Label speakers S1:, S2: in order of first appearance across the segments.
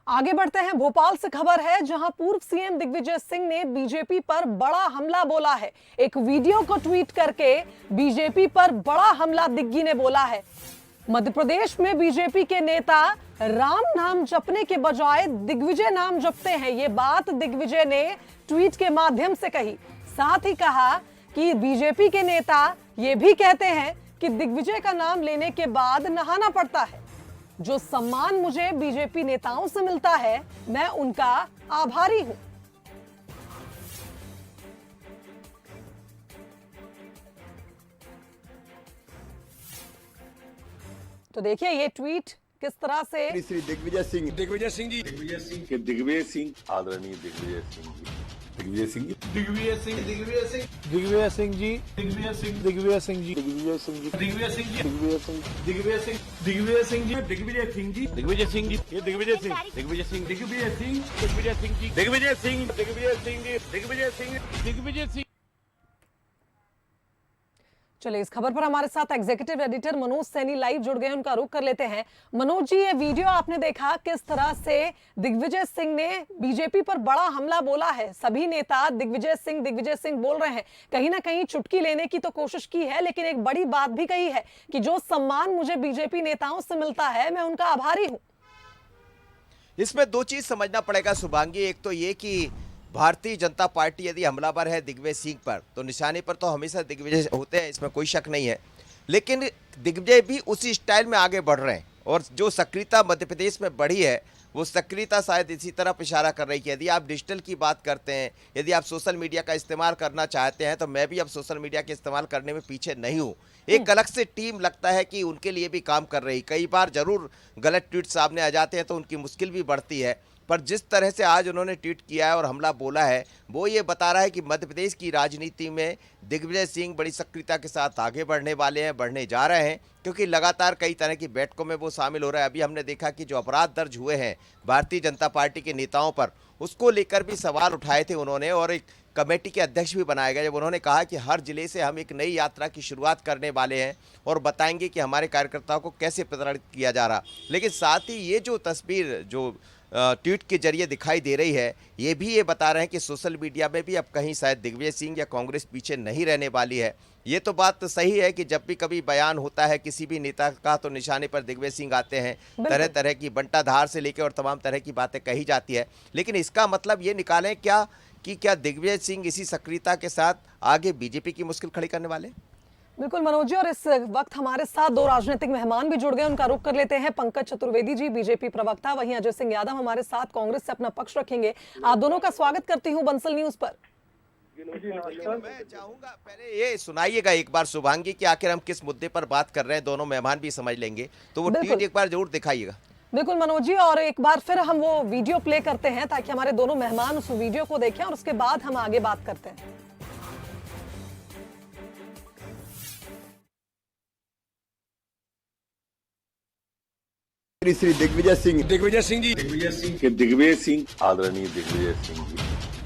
S1: आगे बढ़ते हैं। भोपाल से खबर है जहां पूर्व सीएम दिग्विजय सिंह ने बीजेपी पर बड़ा हमला बोला है। एक वीडियो को ट्वीट करके बीजेपी पर बड़ा हमला दिग्गी ने बोला है। मध्य प्रदेश में बीजेपी के नेता राम नाम जपने के बजाय दिग्विजय नाम जपते हैं। ये बात दिग्विजय ने ट्वीट के माध्यम से कही। साथ ही कहा कि बीजेपी के नेता ये भी कहते हैं कि दिग्विजय का नाम लेने के बाद नहाना पड़ता है। जो सम्मान मुझे बीजेपी नेताओं से मिलता है, मैं उनका आभारी हूं। तो देखिए ये ट्वीट किस तरह से
S2: श्री दिग्विजय सिंह जी दिग्विजय सिंह
S3: आदरणीय दिग्विजय सिंह जी
S2: दिग्विजय सिंह जी
S4: दिग्विजय सिंह दिग्विजय सिंह
S5: दिग्विजय सिंह जी
S4: दिग्विजय सिंह
S5: दिग्विजय सिंह जी
S3: दिग्विजय सिंह जी
S4: दिग्विजय सिंह जी
S5: दिग्विजय सिंह
S4: दिग्विजय सिंह दिग्विजय सिंह जी
S2: दिग्विजय सिंह जी
S3: दिग्विजय सिंह जी ये दिग्विजय सिंह दिग्विजय सिंह
S4: दिग्विजय सिंह
S3: दिग्विजय सिंह जी दिग्विजय सिंह दिग्विजय सिंह जी दिग्विजय सिंह दिग्विजय सिंह।
S1: चलिए इस खबर पर हमारे साथ executive editor Manoj Saini live जुड़ गए, उनका रुख कर लेते हैं। मनोज जी, ये वीडियो आपने देखा, किस तरह से दिग्विजय सिंह ने बीजेपी पर बड़ा हमला बोला है। सभी नेता दिग्विजय सिंह बोल रहे हैं। कहीं ना कहीं चुटकी लेने की तो कोशिश की है, लेकिन एक बड़ी बात भी कही है कि जो सम्मान मुझे बीजेपी नेताओं से मिलता है, मैं उनका आभारी हूं।
S6: इसमें दो चीज समझना पड़ेगा शुभांगी। एक तो ये कि भारतीय जनता पार्टी यदि हमलावर है दिग्विजय सिंह पर, तो निशाने पर तो हमेशा दिग्विजय होते हैं, इसमें कोई शक नहीं है। लेकिन दिग्विजय भी उसी स्टाइल में आगे बढ़ रहे हैं और जो सक्रियता मध्य प्रदेश में बढ़ी है, वो सक्रियता शायद इसी तरफ इशारा कर रही है कि यदि आप डिजिटल की बात करते हैं, यदि आप सोशल मीडिया का इस्तेमाल करना चाहते हैं, तो मैं भी अब सोशल मीडिया के इस्तेमाल करने में पीछे नहीं हूँ। एक अलग से टीम लगता है कि उनके लिए भी काम कर रही। कई बार जरूर गलत ट्वीट सामने आ जाते हैं तो उनकी मुश्किल भी बढ़ती है, पर जिस तरह से आज उन्होंने ट्वीट किया है और हमला बोला है, वो ये बता रहा है कि मध्य प्रदेश की राजनीति में दिग्विजय सिंह बड़ी सक्रियता के साथ आगे बढ़ने वाले हैं, बढ़ने जा रहे हैं, क्योंकि लगातार कई तरह की बैठकों में वो शामिल हो रहा है। अभी हमने देखा कि जो अपराध दर्ज हुए हैं भारतीय जनता पार्टी के नेताओं पर, उसको लेकर भी सवाल उठाए थे उन्होंने और एक कमेटी के अध्यक्ष भी बनाए गए, जब उन्होंने कहा कि हर जिले से हम एक नई यात्रा की शुरुआत करने वाले हैं और बताएंगे कि हमारे कार्यकर्ताओं को कैसे प्रताड़ित किया जा रहा। लेकिन साथ ही ये जो तस्वीर जो ट्वीट के जरिए दिखाई दे रही है, ये भी ये बता रहे हैं कि सोशल मीडिया में भी अब कहीं शायद दिग्विजय सिंह या कांग्रेस पीछे नहीं रहने वाली है। ये तो बात सही है कि जब भी कभी बयान होता है किसी भी नेता का, तो निशाने पर दिग्विजय सिंह आते हैं। तरह तरह की बंटाधार से लेकर और तमाम तरह की बातें कही जाती है। लेकिन इसका मतलब ये निकालें क्या कि क्या दिग्विजय सिंह इसी सक्रियता के साथ आगे बीजेपी की मुश्किल खड़ी करने वाले?
S1: बिल्कुल मनोज जी, और इस वक्त हमारे साथ दो राजनीतिक मेहमान भी जुड़ गए, उनका रुख कर लेते हैं। पंकज चतुर्वेदी जी, बीजेपी प्रवक्ता, वहीं अजय सिंह यादव हमारे साथ कांग्रेस से अपना पक्ष रखेंगे। आप दोनों का स्वागत करती हूं बंसल न्यूज पर।
S6: मैं चाहूंगा पहले ये सुनाइएगा एक बार शुभांगी कि आखिर हम किस मुद्दे पर बात कर रहे हैं, दोनों मेहमान भी समझ लेंगे, तो वो ट्वीट एक बार जरूर दिखाइएगा।
S1: बिल्कुल मनोज जी, और एक बार फिर हम वो वीडियो प्ले करते हैं ताकि हमारे दोनों मेहमान उस वीडियो को देखें और उसके बाद हम आगे बात करते हैं।
S2: श्री दिग्विजय सिंह
S4: दिग्विजय सिंह जी दिग्विजय सिंह
S3: दिग्विजय सिंह आदरणीय दिग्विजय सिंह जी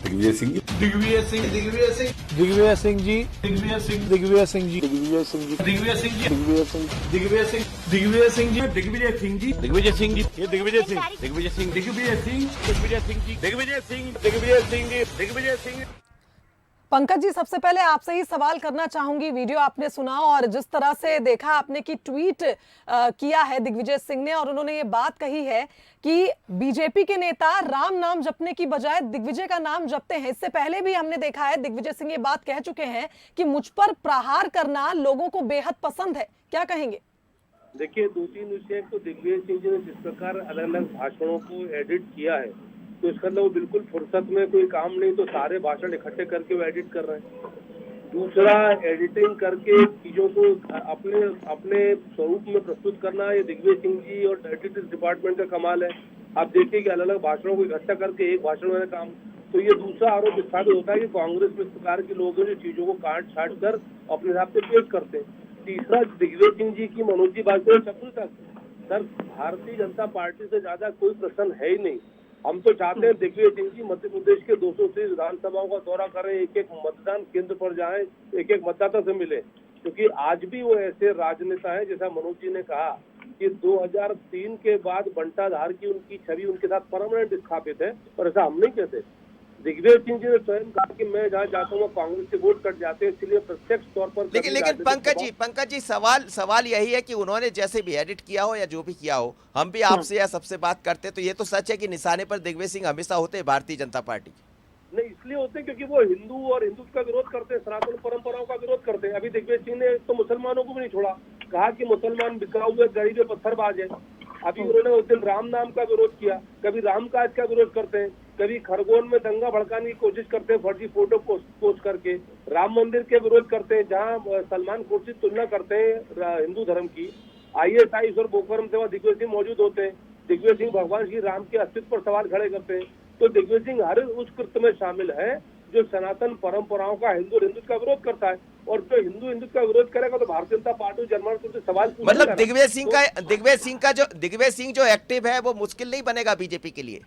S2: दिग्विजय सिंह जी
S4: दिग्विजय सिंह दिग्विजय सिंह
S5: दिग्विजय सिंह जी
S4: दिग्विजय सिंह
S5: दिग्विजय सिंह जी
S3: दिग्विजय सिंह जी
S4: दिग्विजय सिंह जी
S5: दिग्विजय सिंह
S4: दिग्विजय सिंह दिग्विजय सिंह जी दिग्विजय सिंह जी
S3: दिग्विजय सिंह जी ये दिग्विजय सिंह दिग्विजय सिंह
S4: दिग्विजय सिंह
S3: दिग्विजय सिंह जी दिग्विजय सिंह दिग्विजय सिंह जी दिग्विजय सिंह।
S1: पंकज जी, सबसे पहले आपसे ही सवाल करना चाहूंगी। वीडियो आपने सुना और जिस तरह से देखा आपने कि ट्वीट किया है दिग्विजय सिंह ने, और उन्होंने ये बात कही है कि बीजेपी के नेता राम नाम जपने की बजाय दिग्विजय का नाम जपते हैं। इससे पहले भी हमने देखा है दिग्विजय सिंह ये बात कह चुके हैं कि मुझ पर प्रहार करना लोगों को बेहद पसंद है। क्या कहेंगे?
S7: देखिए, दो तीन विषय तो दिग्विजय सिंह जी ने जिस प्रकार अलग अलग भाषणों को एडिट किया है, तो इसका मतलब वो बिल्कुल फुर्सत में कोई काम नहीं तो सारे भाषण इकट्ठे करके वो एडिट कर रहे हैं। दूसरा, एडिटिंग करके चीजों को अपने अपने स्वरूप में प्रस्तुत करना, ये दिग्विजय सिंह जी और एडिटिंग डिपार्टमेंट का कमाल है। आप देखिए कि अलग अलग भाषणों को इकट्ठा करके एक भाषण में काम, तो ये दूसरा आरोप स्थापित होता है कि कांग्रेस में इस प्रकार के लोग जो चीजों को काट छाट कर अपने हिसाब से पेश करते हैं। तीसरा, दिग्विजय सिंह जी की मनोज जी बात करें चतुर्था, सर भारतीय जनता पार्टी से ज्यादा कोई प्रश्न है ही नहीं। हम तो चाहते हैं दिग्विजय सिंह जी मध्य प्रदेश के 230 विधानसभाओं का दौरा करें, एक एक मतदान केंद्र पर जाएं, एक एक मतदाता से मिले, क्योंकि आज भी वो ऐसे राजनेता हैं जैसा मनोज जी ने कहा कि 2003 के बाद बंटाधार की उनकी छवि उनके साथ परमानेंट स्थापित है, और ऐसा हम नहीं कहते। दिग्विजय सिंह जी ने स्वयं कहा कि मैं जहाँ जाता हूँ कांग्रेस से वोट कट जाते हैं, इसलिए प्रत्यक्ष तौर पर
S6: लेकिन पंकज जी सवाल यही है कि उन्होंने जैसे भी एडिट किया हो या जो भी किया हो, हम भी आपसे या सबसे बात करते, तो ये तो सच है कि निशाने पर दिग्विजय सिंह हमेशा होते हैं भारतीय जनता पार्टी के।
S7: नहीं, इसलिए होते हैं क्योंकि वो हिंदू और हिंदुत्व का विरोध करते हैं, सनातन परंपराओं का विरोध करते हैं। अभी दिग्विजय सिंह ने तो मुसलमानों को भी नहीं छोड़ा, कहा कि मुसलमान बिकाऊ हुए गरीब पत्थरबाज है। अभी उन्होंने उस दिन राम नाम का विरोध किया, कभी राम काज का विरोध करते हैं, कभी खरगोन में दंगा भड़काने की कोशिश करते हैं फर्जी फोटो पोस्ट करके, राम मंदिर के विरोध करते हैं जहां सलमान खुर्शीद तुलना करते हैं हिंदू धर्म की। ISIS और बोकरम से वहाँ दिग्विजय सिंह मौजूद होते हैं। दिग्विजय सिंह भगवान श्री राम के अस्तित्व पर सवाल खड़े करते हैं। तो दिग्विजय सिंह हर उस कृत्य में शामिल है जो सनातन परंपराओं का हिंदुत्व का विरोध करता है, और जो हिंदुत्व का विरोध करेगा तो भारतीय जनता पार्टी जनमानस से सवाल
S6: मतलब दिग्विजय सिंह जो एक्टिव है वो मुश्किल नहीं बनेगा बीजेपी के लिए।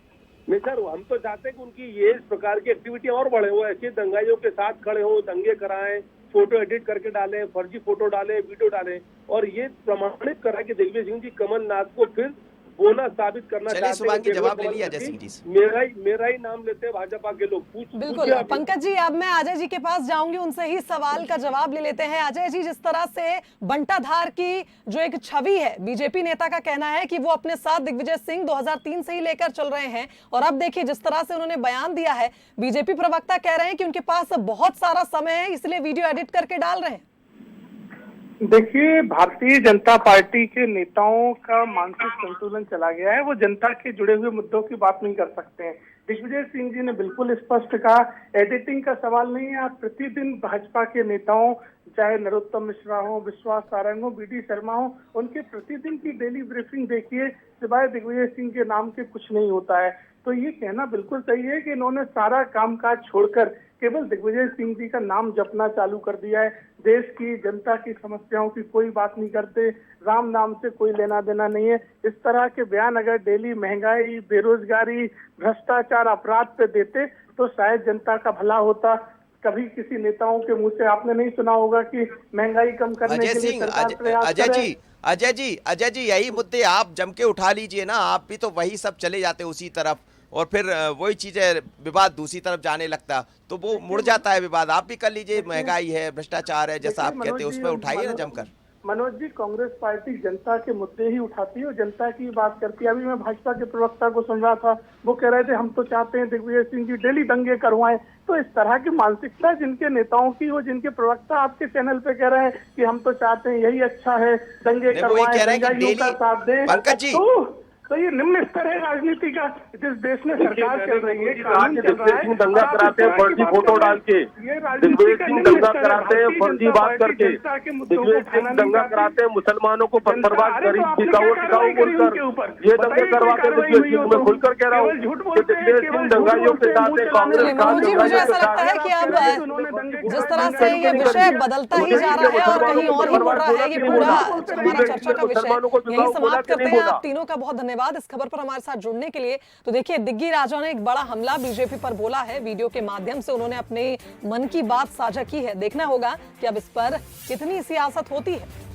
S7: नहीं सर, हम तो चाहते हैं कि उनकी ये इस प्रकार की एक्टिविटी और बढ़े, वो ऐसे दंगाइयों के साथ खड़े हो, दंगे कराएं, फोटो एडिट करके डालें, फर्जी फोटो डालें, वीडियो डालें, और ये प्रमाणित करा कि दिग्विजय सिंह जी कमलनाथ को फिर बोला साबित करना चाहते हैं।
S6: शुभांगी जवाब ले लिया अजय सिंह जी से।
S7: मेरा ही नाम लेते हैं भाजपा के लोग।
S1: बिल्कुल पंकज जी, अब मैं अजय जी के पास जाऊंगी, उनसे ही सवाल का जवाब ले लेते हैं। अजय जी, जिस तरह से बंटाधार की जो एक छवि है, बीजेपी नेता का कहना है कि वो अपने साथ दिग्विजय सिंह 2003 से ही लेकर चल रहे हैं, और अब देखिए जिस तरह से उन्होंने बयान दिया है, बीजेपी प्रवक्ता कह रहे हैं कि उनके पास बहुत सारा समय है इसलिए वीडियो एडिट करके डाल रहे हैं।
S8: देखिए, भारतीय जनता पार्टी के नेताओं का मानसिक संतुलन चला गया है, वो जनता के जुड़े हुए मुद्दों की बात नहीं कर सकते हैं। दिग्विजय सिंह जी ने बिल्कुल स्पष्ट कहा, एडिटिंग का सवाल नहीं है। आप प्रतिदिन भाजपा के नेताओं, चाहे नरोत्तम मिश्रा हो, विश्वास सारंग हो, BD शर्मा हो, उनके प्रतिदिन की डेली ब्रीफिंग देखिए, सिवाय दिग्विजय सिंह के नाम के कुछ नहीं होता है। तो ये कहना बिल्कुल सही है कि इन्होंने सारा कामकाज छोड़कर केवल दिग्विजय सिंह जी का नाम जपना चालू कर दिया है। देश की जनता की समस्याओं की कोई बात नहीं करते, राम नाम से कोई लेना देना नहीं है। इस तरह के बयान अगर डेली महंगाई, बेरोजगारी, भ्रष्टाचार, अपराध पे देते तो शायद जनता का भला होता। कभी किसी नेताओं के मुंह से आपने नहीं सुना होगा कि महंगाई कम करने के लिए सरकार प्रयास करे।
S6: अजय जी यही मुद्दे आप जम के उठा लीजिए ना, आप भी तो वही सब चले जाते उसी तरफ, और फिर वही चीजें विवाद दूसरी तरफ जाने लगता, तो वो मुड़ जाता है विवाद। आप भी कर लीजिए, महंगाई है, भ्रष्टाचार है, जैसा आप कहते हैं उसमें उठाइए ना जमकर।
S8: मनोज जी, कांग्रेस पार्टी जनता के मुद्दे ही उठाती है और जनता की बात करती है। अभी मैं भाजपा के प्रवक्ता को सुन रहा था, वो कह रहे थे हम तो चाहते हैं दिग्विजय सिंह जी डेली दंगे करवाएं। तो इस तरह की मानसिकता जिनके नेताओं की हो, जिनके प्रवक्ता आपके चैनल पे कह रहे हैं कि हम तो चाहते हैं यही अच्छा है, दंगे करवाएं, दंगाइयों का साथ दें,
S6: पंकज जी
S8: तो ये निम्न स्तर है राजनीति का। जिस देश में सरकार चल रही है,
S3: दंगा कराते हैं फर्जी फोटो डाल के, दिग्विजय सिंह दंगा कराते हैं फर्जी बात करके, दिग्विजय सिंह दंगा कराते हैं मुसलमानों को पत्थरबाज गरीब टिकाऊ बोलकर, ये दंगे करवाते हैं दिग्विजय सिंह। मैं खुलकर कह रहा हूँ कि दिग्विजय सिंह दंगाइयों के साथ है, कांग्रेस का
S1: मुझे ऐसा लगता है कि अब जिस तरह से ये विषय बदलता ही जा रहा है और कहीं और ही बढ़ रहा है, ये पूरा हमारा चर्चा का विषय यही समाप्त करते हैं। आप तीनों का बहुत धन्यवाद इस खबर पर हमारे साथ जुड़ने के लिए। तो देखिए, दिग्गी राजा ने एक बड़ा हमला बीजेपी पर बोला है, वीडियो के माध्यम से उन्होंने अपने मन की बात साझा की है। देखना होगा कि अब इस पर कितनी सियासत होती है।